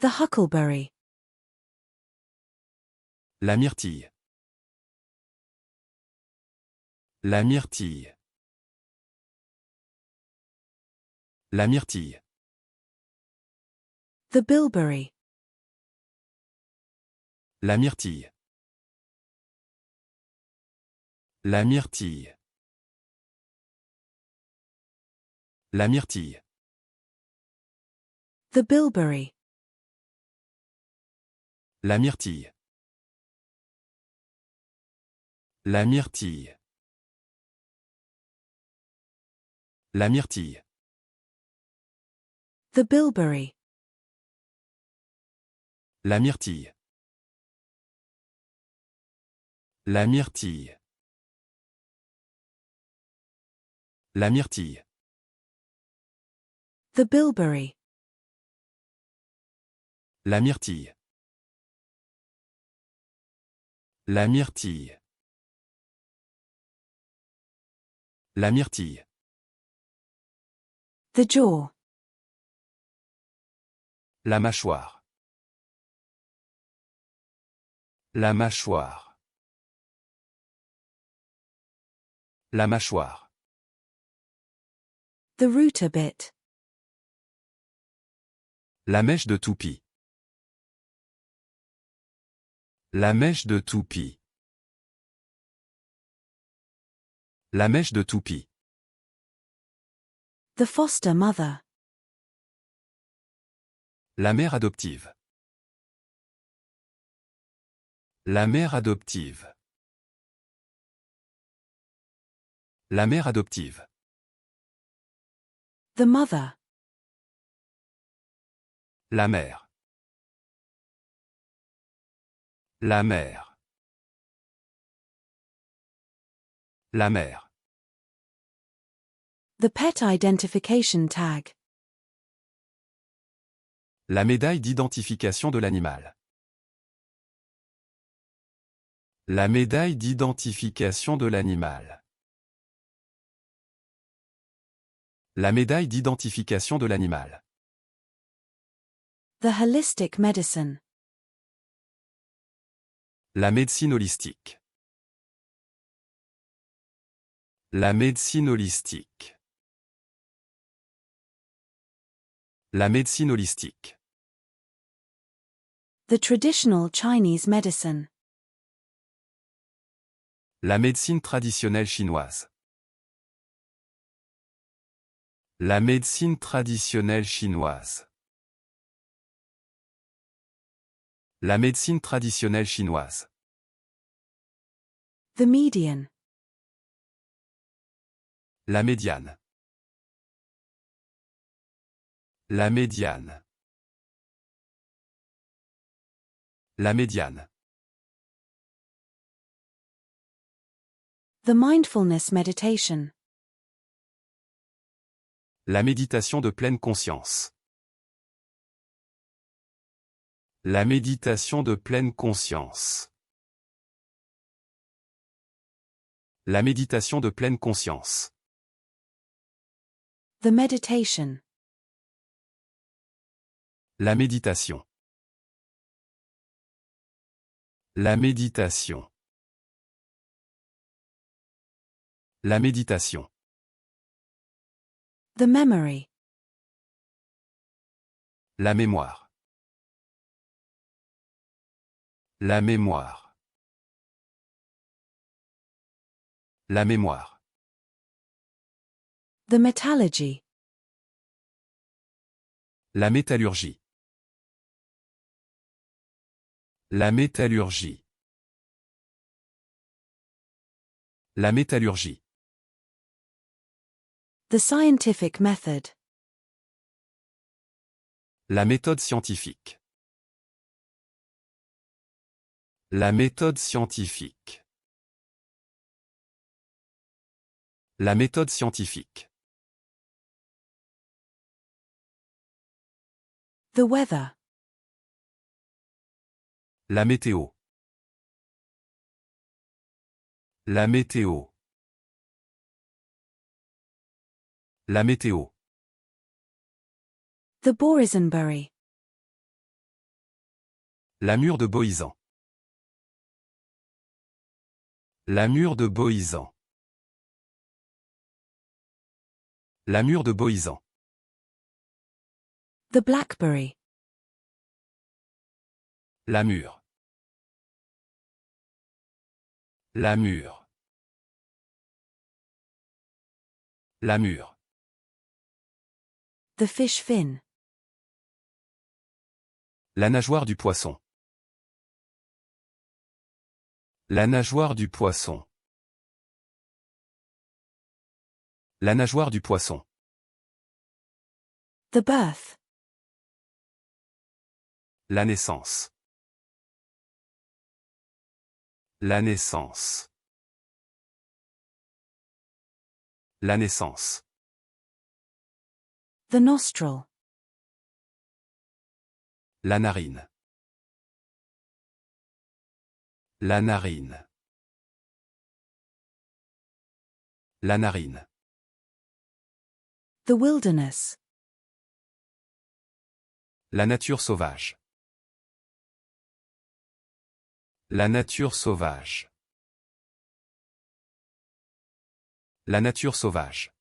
The huckleberry. La myrtille. La myrtille. La myrtille. The bilberry. La myrtille. La myrtille. La myrtille. The bilberry. La myrtille. La myrtille. La myrtille. The bilberry. La myrtille. La myrtille. La myrtille. The bilberry. La myrtille. La myrtille. La myrtille. The jaw. La mâchoire. La mâchoire. La mâchoire. The rootabit. La mèche de toupie. La mèche de toupie. La mèche de toupie. The foster mother. La mère adoptive. La mère adoptive. La mère adoptive. The mother. La mère. La mère. La mère. The pet identification tag. La médaille d'identification de l'animal. La médaille d'identification de l'animal. La médaille d'identification de l'animal. The holistic medicine. La médecine holistique. La médecine holistique. La médecine holistique. The traditional Chinese medicine. La médecine traditionnelle chinoise. La médecine traditionnelle chinoise. La médecine traditionnelle chinoise. The median. La médiane. La médiane. La médiane. The mindfulness meditation. La méditation de pleine conscience. La méditation de pleine conscience. La méditation de pleine conscience. The meditation. La méditation. La méditation. La méditation. The memory. La mémoire. La mémoire. La mémoire. The metallurgy. La métallurgie. La métallurgie. La métallurgie. The scientific method. La méthode scientifique. La méthode scientifique. La méthode scientifique. The weather. La météo. La météo. La météo. The boysenberry. La mûre de Boïsan. La mûre de Boïsan. La mûre de Boïsan. The blackberry. La mûre. La mûre. La mûre. The fish fin. La nageoire du poisson. La nageoire du poisson. La nageoire du poisson. The birth. La naissance. La naissance. La naissance. The nostril. La narine. La narine. La narine. The wilderness. La nature sauvage. La nature sauvage. La nature sauvage.